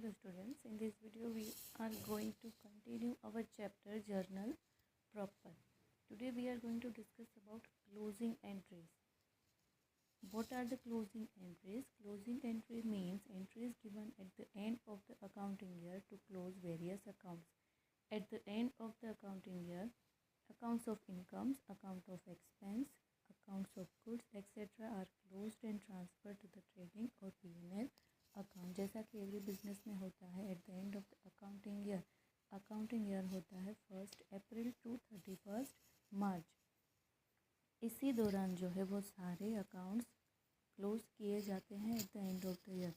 Hello students, in this video we are going to continue our chapter journal proper. Today we are going to discuss about closing entries. What are the closing entries? Closing entry means entries given at the end of the accounting year to close various accounts. At the end of the accounting year, accounts of incomes, account of expense, accounts of goods etc. are closed and transferred to the trading or P&L account. जैसा कि every business में होता है eight the end of the accounting year होता है 1 अप्रैल to 31 मार्च. इसी दौरान जो है वो सारे अकाउंट्स क्लोज किए जाते हैं eight the end of the year.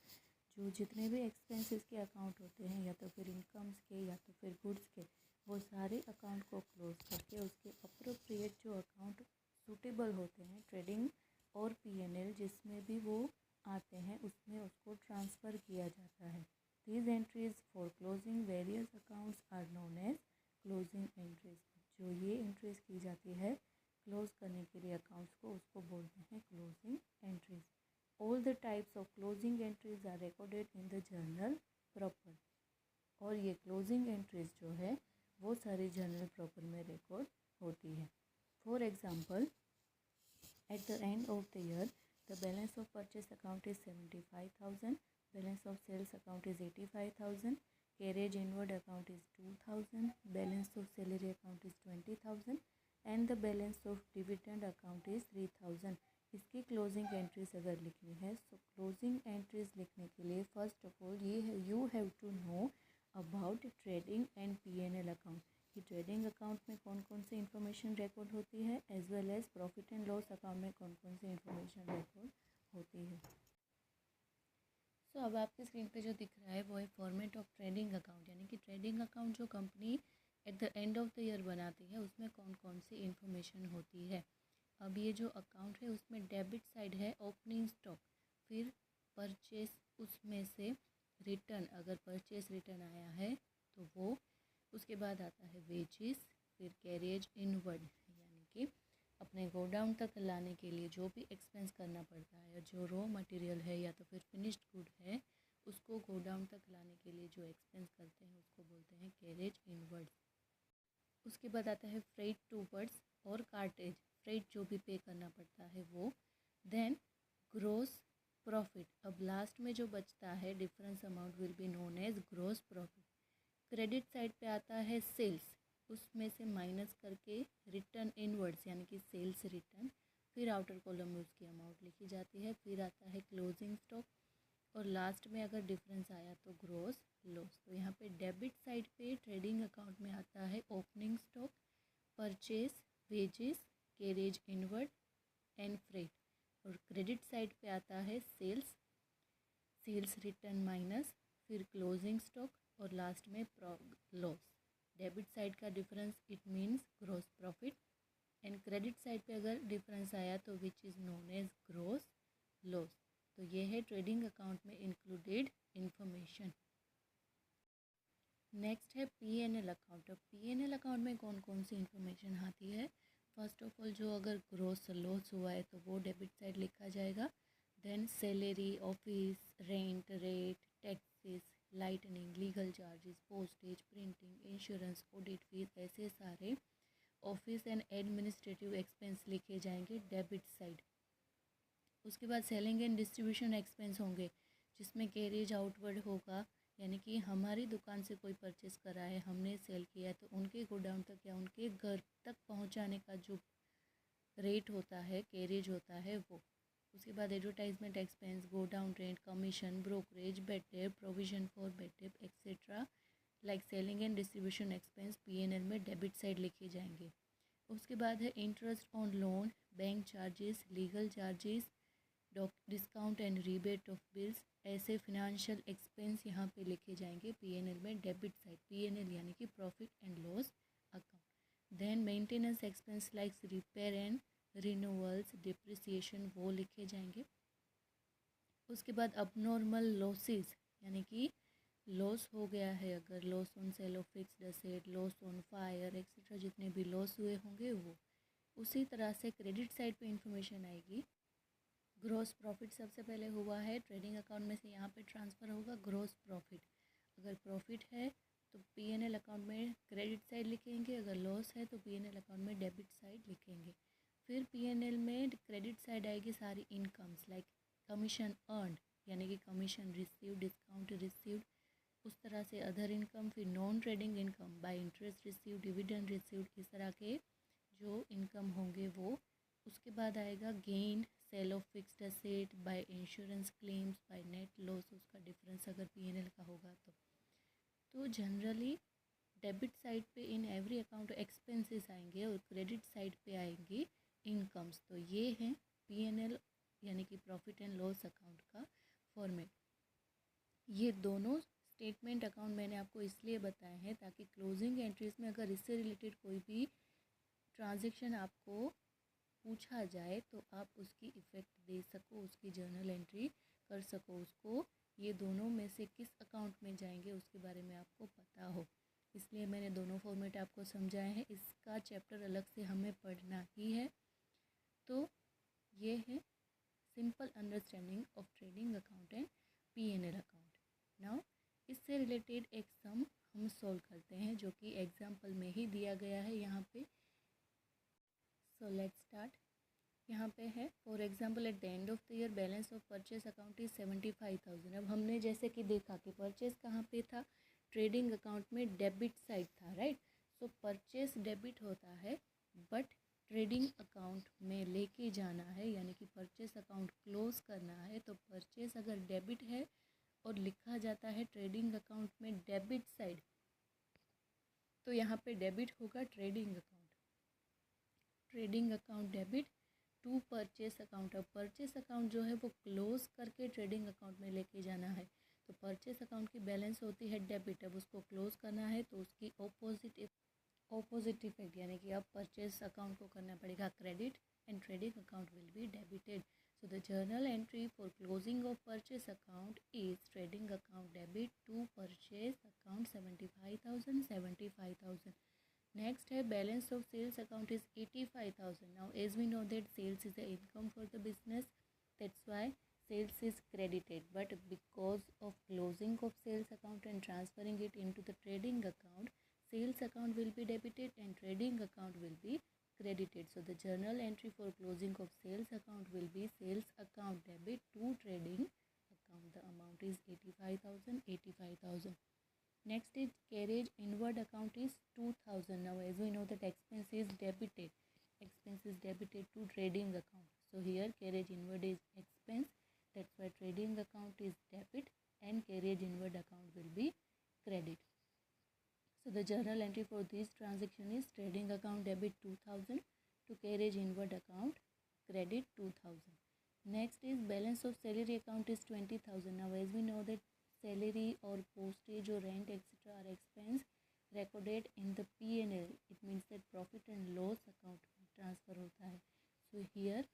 जो जितने भी एक्सपेंसेस के अकाउंट होते हैं या तो फिर इनकम्स के या तो फिर गुड्स के, वो सारे अकाउंट को क्लोज करके उसके अप्रोप्रिएट जो अकाउंट सूटेबल होते हैं ट्रेडिंग और P&L जिसमें भी वो आते हैं उसमें उसको ट्रांसफ़र किया जाता है. These entries for closing various accounts are known as closing entries. जो ये एंट्रीज की जाती है क्लोज करने के लिए अकाउंट्स को, उसको बोलते हैं closing entries. All the types of closing entries are recorded in the journal proper. और ये क्लोजिंग एंट्रीज जो है वो सारी जर्नल प्रॉपर में रिकॉर्ड होती है. For example, eight the end of the year the balance of purchase account is 75,000, balance of sales account is 85,000, carriage inward account is 2,000, balance of salary account is 20,000 and the balance of dividend account is 3,000. इसकी closing entries अगर लिखनी है तो closing entries लिखने के लिए first of all you have to know about trading and P&L account कि trading account में कौन कौन सी इन्फॉर्मेशन रिकॉर्ड होती है as well as profit and loss account में कौन कौन सी इन्फॉर्मेशन रिकॉर्ड होती है. अब आपकी स्क्रीन पे जो दिख रहा है वो है फॉर्मेट ऑफ ट्रेडिंग अकाउंट. यानी कि ट्रेडिंग अकाउंट जो company at the end of the year बनाती है उसमें कौन कौन सी इन्फॉर्मेशन होती है. अब ये जो अकाउंट है उसमें डेबिट साइड है ओपनिंग स्टॉक, फिर परचेस, उसमें से रिटर्न, अगर परचेस रिटर्न आया है तो वो, उसके बाद आता है वेजेस, फिर कैरियज इनवर्ड यानी कि अपने गोडाउन तक लाने के लिए जो भी एक्सपेंस करना पड़ता है, जो रॉ मटेरियल है या तो फिर फिनिश्ड गुड है उसको गोडाउन तक लाने के लिए जो एक्सपेंस करते हैं उसको बोलते हैं कैरियज इनवर्ड. उसके बाद आता है फ्रेट टूवर्ड्स और कार्टेज, फ्रेट जो भी पे करना पड़ता है वो. देन ग्रोस प्रॉफिट, अब लास्ट में जो बचता है difference amount will be known as gross profit. Credit side पे आता है सेल्स, उसमें से माइनस करके रिटर्न इनवर्ड्स यानी कि सेल्स रिटर्न, फिर आउटर कॉलम में उसकी अमाउंट लिखी जाती है. फिर आता है क्लोजिंग स्टॉक और लास्ट में अगर डिफरेंस आया तो ग्रोस लॉस. तो यहाँ पे डेबिट साइड पे ट्रेडिंग अकाउंट में आता है opening stock, purchase, wages, carriage inward and freight. और क्रेडिट साइड पे आता है सेल्स, सेल्स रिटर्न माइनस, फिर क्लोजिंग स्टॉक और लास्ट में लॉस. डेबिट साइड का difference it means gross profit and credit side पे अगर डिफरेंस आया तो which is known as gross loss. तो ये है ट्रेडिंग अकाउंट में इंक्लूडेड इंफॉर्मेशन. नेक्स्ट है P&L अकाउंट. अब P&L अकाउंट में कौन कौन सी इंफॉर्मेशन आती है. फर्स्ट ऑफ ऑल जो अगर ग्रोस लॉस हुआ है तो वो डेबिट साइड लिखा जाएगा. Then salary, office rent, rate, taxes, lightning, legal charges, postage, printing, insurance, audit fees, ऐसे सारे ऑफिस एंड एडमिनिस्ट्रेटिव एक्सपेंस लिखे जाएंगे डेबिट साइड. उसके बाद सेलिंग एंड डिस्ट्रीब्यूशन एक्सपेंस होंगे जिसमें कैरेज आउटवर्ड होगा, यानी कि हमारी दुकान से कोई परचेस करा है, हमने सेल किया है तो उनके गोडाउन तक या उनके घर तक पहुंचाने का जो रेट होता है, कैरेज होता है वो. उसके बाद advertisement expense, godown rent, commission, brokerage, bed date, provision for bed date etcetera like selling and distribution expense P&L में डेबिट साइड लिखे जाएंगे. उसके बाद है interest on loan, bank charges, legal charges, discount and rebate of bills, ऐसे financial expense यहाँ पे लिखे जाएंगे P&L में डेबिट साइड. P&L यानी कि profit and loss account. Then maintenance expense like repair and renewals, depreciation वो लिखे जाएंगे. उसके बाद अबनॉर्मल लॉसेस यानी कि लॉस हो गया है, अगर loss on sale of fixed asset, loss on fire etcetera जितने भी लॉस हुए होंगे वो. उसी तरह से क्रेडिट साइड पे इंफॉर्मेशन आएगी. ग्रॉस प्रॉफिट सबसे पहले हुआ है ट्रेडिंग अकाउंट में से यहाँ पे ट्रांसफ़र होगा ग्रॉस प्रॉफिट. अगर प्रॉफिट है तो P&L अकाउंट में क्रेडिट साइड लिखेंगे, अगर लॉस है तो P&L अकाउंट में डेबिट साइड लिखेंगे। फिर P&L में क्रेडिट साइड आएगी सारी इनकम्स लाइक कमीशन अर्नड यानी कि कमीशन रिसीव्ड, डिस्काउंट रिसीव्ड, उस तरह से अदर इनकम, फिर non trading income by interest received, dividend received, इस तरह के जो इनकम होंगे वो। उसके बाद आएगा gain sale of fixed asset by insurance claims by net loss, उसका डिफरेंस अगर P&L का होगा तो जनरली डेबिट साइड पे इन एवरी अकाउंट एक्सपेंसेस आएंगे और क्रेडिट साइड पे आएंगी इनकम्स। तो ये है P&L यानी कि प्रॉफिट एंड लॉस अकाउंट का फॉर्मेट। ये दोनों स्टेटमेंट अकाउंट मैंने आपको इसलिए बताए हैं ताकि क्लोजिंग एंट्रीज में अगर इससे रिलेटेड कोई भी ट्रांजैक्शन आपको पूछा जाए तो आप उसकी इफ़ेक्ट दे सको, उसकी जर्नल एंट्री कर सको, उसको ये दोनों में से किस अकाउंट में जाएंगे उसके बारे में आपको पता हो। इसलिए मैंने दोनों फॉर्मेट आपको समझाए हैं। इसका चैप्टर अलग से हमें पढ़ना ही है। तो ये है simple understanding of trading account and P&L account. Now इससे रिलेटेड एक सम हम सॉल्व करते हैं जो कि एग्जाम्पल में ही दिया गया है यहाँ पे। So let's start. यहाँ पे है for example eight the end of the year balance of purchase account is 75,000। अब हमने जैसे कि देखा कि परचेस कहाँ पे था, ट्रेडिंग अकाउंट में डेबिट साइड था, राइट। सो परचेस डेबिट होता है बट ट्रेडिंग अकाउंट में लेके जाना है यानी कि परचेस अकाउंट क्लोज करना है। तो परचेस अगर डेबिट है और लिखा जाता है ट्रेडिंग अकाउंट में डेबिट साइड, तो यहाँ पे डेबिट होगा trading account debit to purchase account. अब परचेस अकाउंट जो है वो क्लोज करके ट्रेडिंग अकाउंट में लेके जाना है। तो परचेस अकाउंट की बैलेंस होती है डेबिट, अब उसको क्लोज करना है तो उसकी ऑपोजिट इफेक्ट यानी कि अब परचेस अकाउंट को करना पड़ेगा credit and trading account will be debited. So the journal entry for closing of purchase account is trading account debit to purchase account 75,000। Next है balance of sales account is 85,000. Now as we know that sales is the income for the business, that's why sales is credited. But because of closing of sales account and transferring it into the trading account, sales account will be debited and trading account will be credited. So the journal entry for closing of sales account will be sales account debit to trading account. The amount is 85,000. Next is carriage inward account is 2,000. Now as we know that expense is debited to trading account. So here carriage inward is expense, that's why trading account is debit and carriage inward account will be credit. So the journal entry for this transaction is trading account debit 2,000 to carriage inward account credit 2,000. Next is balance of salary account is 20,000. Now as we know that salary or postage or rent etc. are expense recorded in the P&L. It means that profit and loss account में transfer होता है. So here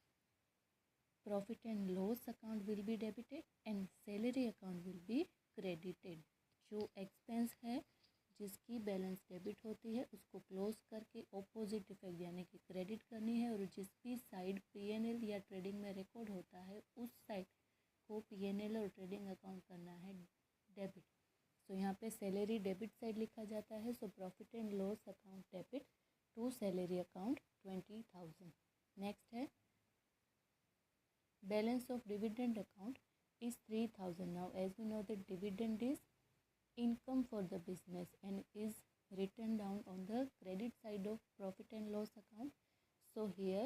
profit and loss account will be debited and salary account will be credited. जो expense है जिसकी balance debit होती है उसको close करके ऑपोजिट इफेक्ट यानी कि क्रेडिट करनी है, और जिस भी साइड P&L या ट्रेडिंग में रिकॉर्ड होता है उस साइड को P&L और ट्रेडिंग अकाउंट करना है डेबिट। सो यहाँ पे सैलरी डेबिट साइड लिखा जाता है। So profit and loss account debit to salary account 20,000। Next है balance of dividend account is 3,000. Now as we know that dividend is income for the business and is written down on the credit side of profit and loss account. So here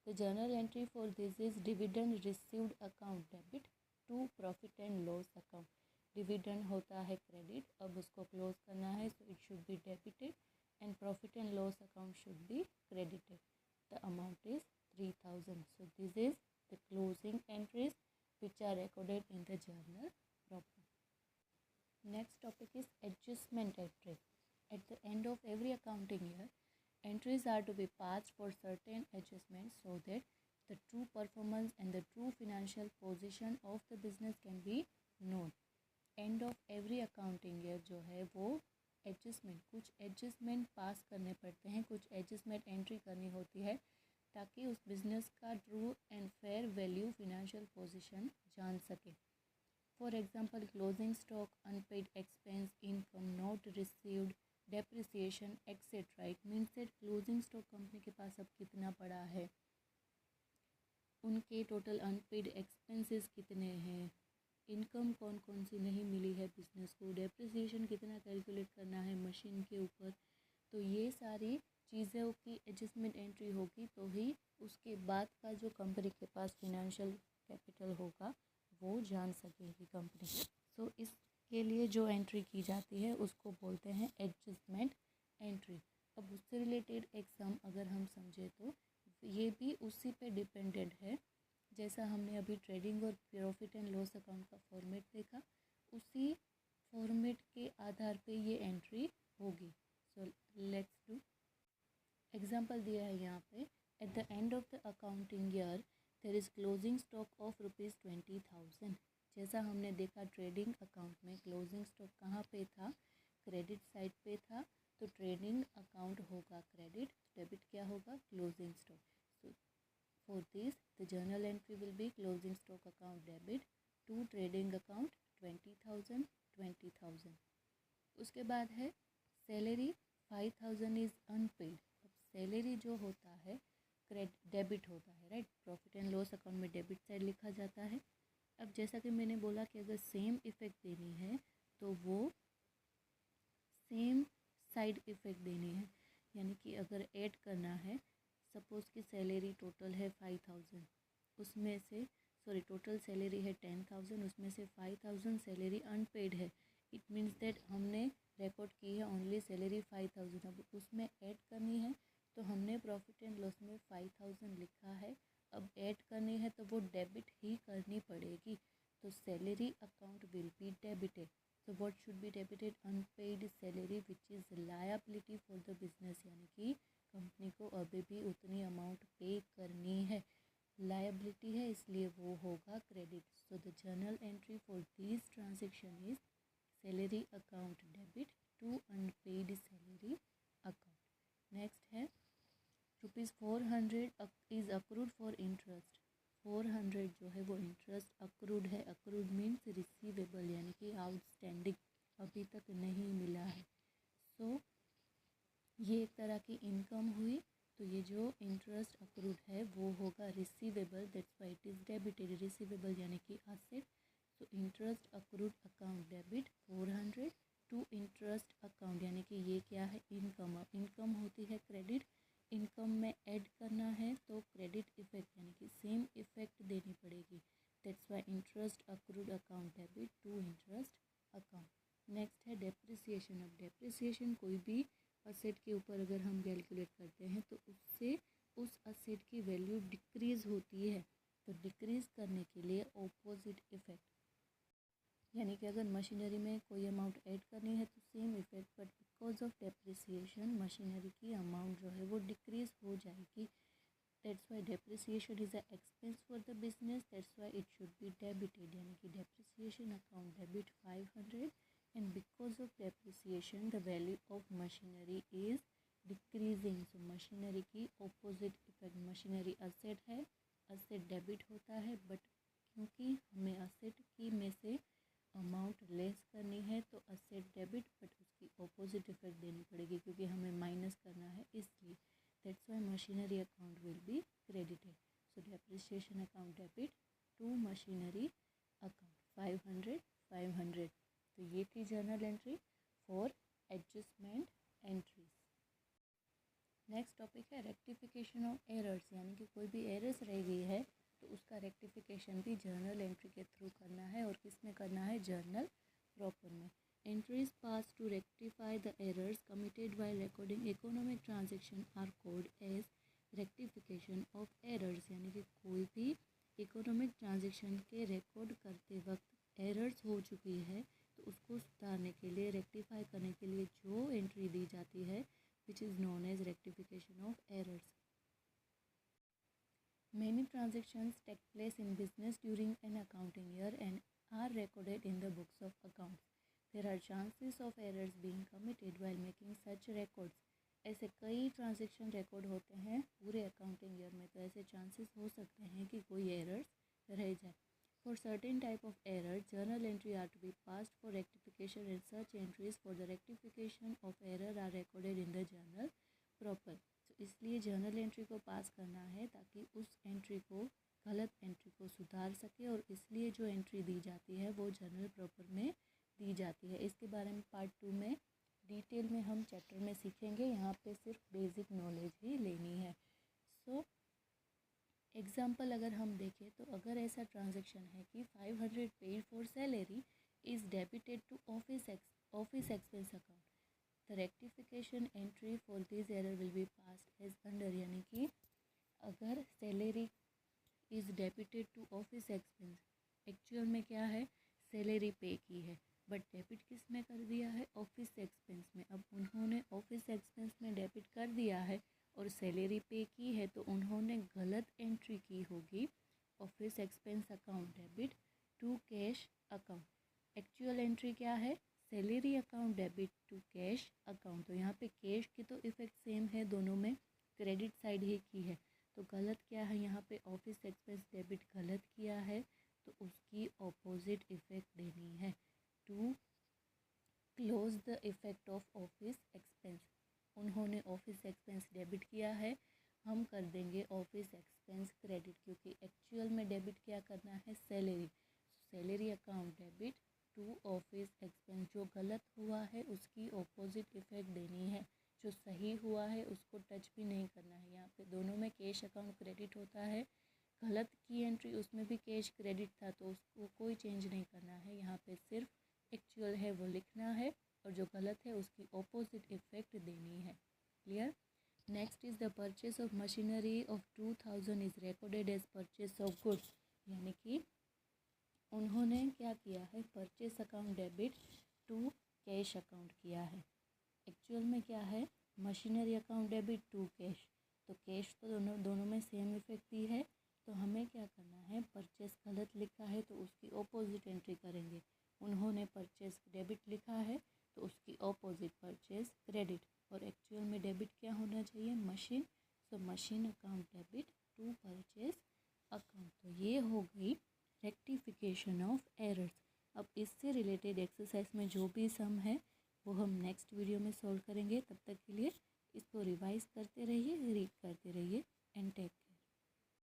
the journal entry for this is dividend received account debit to profit and loss account. Dividend होता है credit, अब उसको close करना है, so it should be debited and profit and loss account should be credited. The amount is 3,000. So this is the closing entries which are recorded in the journal proper. Next topic is adjustment entries. At the end of every accounting year, entries are to be passed for certain adjustments so that the true performance and the true financial position of the business can be known. End of every accounting year जो है वो कुछ adjustment पास करने पड़ते हैं, कुछ adjustment entry करनी होती है ताकि उस बिज़नेस का true and fair value financial position जान सके। For example closing stock, unpaid expense, income not received, depreciation etcetera. It means that closing stock company के पास अब कितना पड़ा है, उनके टोटल अनपेड एक्सपेंसेस कितने हैं, इनकम कौन कौन सी नहीं मिली है बिजनेस को, डेप्रिसिएशन कितना कैलकुलेट करना है मशीन के ऊपर। तो ये सारी चीज़ों की एडजस्टमेंट एंट्री होगी तो ही उसके बाद का जो कंपनी के पास फिनेंशियल कैपिटल होगा वो जान सकेगी कंपनी। सो इसके लिए जो एंट्री की जाती है उसको बोलते हैं एडजस्टमेंट एंट्री। अब उससे रिलेटेड एक सम अगर हम समझे तो ये भी उसी पे डिपेंडेंट है, जैसा हमने अभी ट्रेडिंग और प्रॉफिट एंड लॉस अकाउंट का फॉर्मेट देखा, उसी फॉर्मेट के आधार पे ये एंट्री होगी। सो लेट्स डू एग्जाम्पल दिया है यहाँ पे। At the end of the accounting year there is closing stock of ₹20,000। जैसा हमने देखा ट्रेडिंग अकाउंट में क्लोजिंग स्टॉक कहाँ पे था, क्रेडिट साइड पे था, तो ट्रेडिंग अकाउंट होगा क्रेडिट, डेबिट क्या होगा closing stock. So for this the journal entry will be closing stock account debit to trading account 20,000। उसके बाद है सैलरी 5,000 इज़ अनपेड। अब सैलरी जो होता है डेबिट होता है, right. Profit and loss account में डेबिट साइड लिखा जाता है। अब जैसा कि मैंने बोला कि अगर सेम इफ़ेक्ट देनी है तो वो सेम साइड इफ़ेक्ट देनी है, यानी कि अगर ऐड करना है, सपोज़ कि सैलरी टोटल है 5,000, उसमें से टोटल सैलरी है 10,000, उसमें से 5,000 सैलरी अनपेड है। इट मीन्स दैट हमने रिकॉर्ड की है ओनली सैलरी 5,000। अब उसमें ऐड करनी है तो हमने प्रॉफिट एंड लॉस में 5,000 लिखा है, अब ऐड करनी है तो वो डेबिट ही करनी पड़ेगी। तो salary account will be debited. So what should be debited? Unpaid salary which is liability for the business, यानी कि कंपनी को अभी भी उतनी अमाउंट पे करनी है, लायबिलिटी है, इसलिए वो होगा credit. So the journal entry for this transaction is salary account debit to unpaid salary account. Next है ₹400 इज़ अक्रूड फॉर इंटरेस्ट। 400 जो है वो इंटरेस्ट अक्रूड है। अक्रूड मीन्स रिसीवेबल, यानी कि आउटस्टैंडिंग, अभी तक नहीं मिला है। सो ये एक तरह की इनकम हुई, तो ये जो इंटरेस्ट अक्रूड है वो होगा receivable, that's why it is debited. Receivable यानी कि asset. So interest accrued account debit 400 to interest account, यानी कि ये क्या है इनकम। इनकम होती है क्रेडिट, इनकम में ऐड करना है तो क्रेडिट इफेक्ट यानी कि सेम इफेक्ट देनी पड़ेगी, that's why interest accrued account debit to interest account. Next है डेप्रिसिएशन। अब डेप्रिसिएशन कोई भी असेट के ऊपर अगर हम कैलकुलेट करते हैं तो उससे उस असेट की वैल्यू डिक्रीज़ होती है, तो डिक्रीज़ करने के लिए ऑपोजिट इफेक्ट, यानी कि अगर मशीनरी में कोई अमाउंट ऐड करनी है तो same effect, but because of depreciation machinery की अमाउंट जो है वो डिक्रीज़ हो जाएगी। That's why depreciation is a expense for the business, that's why it should be debited, यानी कि depreciation account debit 500 and because of depreciation the value of machinery is decreasing. So machinery की opposite effect, machinery asset है, asset debit होता है, but क्योंकि हमें asset की में से अमाउंट लेस करनी है तो असेट डेबिट, बट उसकी ऑपोजिट इफेक्ट देनी पड़ेगी क्योंकि हमें माइनस करना है, इसलिए that's why machinery account will be credited. So depreciation account debit to machinery account 500। तो ये थी journal entry for adjustment entries. Next topic है रेक्टिफिकेशन ऑफ एरर्स, यानी कि कोई भी एरर्स रह गई है तो उसका रेक्टिफिकेशन भी जर्नल एंट्री के थ्रू करना है, और किस में करना है, जर्नल प्रॉपर में। Entries pass to rectify the errors committed while recording economic transaction are called as rectification of errors, यानी कि कोई भी इकोनॉमिक ट्रांजैक्शन के रिकॉर्ड करते वक्त एरर्स हो चुकी है तो उसको सुधारने के लिए, रेक्टिफाई करने के लिए जो एंट्री दी जाती है which is known as rectification of errors. Many transactions take place in business during an accounting year and are recorded in the books of accounts. There are chances of errors being committed while making such records. ऐसे कई transaction record होते हैं पूरे accounting year में, तो ऐसे chances हो सकते हैं कि कोई एरर्स रह जाए। For certain type of error, journal entry are to be passed for rectification, and such entries for the rectification of error are recorded in the journal proper. तो इसलिए जर्नल एंट्री को पास करना है ताकि उस एंट्री को, गलत एंट्री को सुधार सके, और इसलिए जो एंट्री दी जाती है वो जर्नल प्रॉपर में दी जाती है। इसके बारे में पार्ट 2 में डिटेल में हम चैप्टर में सीखेंगे। यहाँ पे सिर्फ बेसिक नॉलेज ही लेनी है। सो एग्जाम्पल अगर हम देखें तो अगर ऐसा ट्रांजेक्शन है कि 500 paid for salary is debited to office expense account, the rectification entry for this error will be passed as under, यानी कि अगर salary is debited to office expense, actual में क्या है, सैलरी पे की है बट डेबिट किस में कर दिया है, ऑफिस एक्सपेंस में। अब उन्होंने ऑफिस एक्सपेंस में डेबिट कर दिया है और सैलरी पे की है, तो उन्होंने गलत एंट्री की होगी, office expense account debit to cash account. Actual entry क्या है, salary account debit to cash account. तो यहाँ पे कैश की तो इफेक्ट सेम है, दोनों में क्रेडिट साइड ही की है। तो गलत क्या है, यहाँ पे ऑफिस एक्सपेंस डेबिट गलत किया है, तो उसकी ऑपोजिट इफेक्ट देनी है, to close the effect of office expense. उन्होंने ऑफिस एक्सपेंस डेबिट किया है, हम कर देंगे ऑफिस एक्सपेंस क्रेडिट, क्योंकि एक्चुअल में डेबिट क्या करना है, salary. Salary account debit to office expense. जो गलत हुआ है उसकी ऑपोजिट इफेक्ट देनी है, जो सही हुआ है उसको टच भी नहीं करना है। यहाँ पे दोनों में कैश अकाउंट क्रेडिट होता है, गलत की एंट्री उसमें भी कैश क्रेडिट था, तो उसको कोई चेंज नहीं करना है। यहाँ पे सिर्फ एक्चुअल है वो लिखना है, और जो गलत है उसकी ऑपोजिट इफेक्ट देनी है। Clear. Next is the purchase of machinery of 2000 is recorded as purchase of goods, यानी कि उन्होंने क्या किया है, purchase account debit to cash account किया है। एक्चुअल में क्या है, machinery account debit to cash, तो कैश तो दोनों में सेम इफेक्ट दी है। तो हमें क्या करना है, परचेस गलत लिखा है तो उसकी ऑपोजिट एंट्री करेंगे। उन्होंने परचेस डेबिट लिखा है तो उसकी ऑपोजिट परचेस क्रेडिट, और एक्चुअल में डेबिट क्या होना चाहिए, machine. So machine account debit to purchase account. तो ये हो गई रेक्टिफिकेशन ऑफ एरर्स। अब इससे रिलेटेड एक्सरसाइज में जो भी सम है वो हम नेक्स्ट वीडियो में सॉल्व करेंगे। तब तक के लिए इसको रिवाइज करते रहिए, रीड करते रहिए, एंड टेक केयर।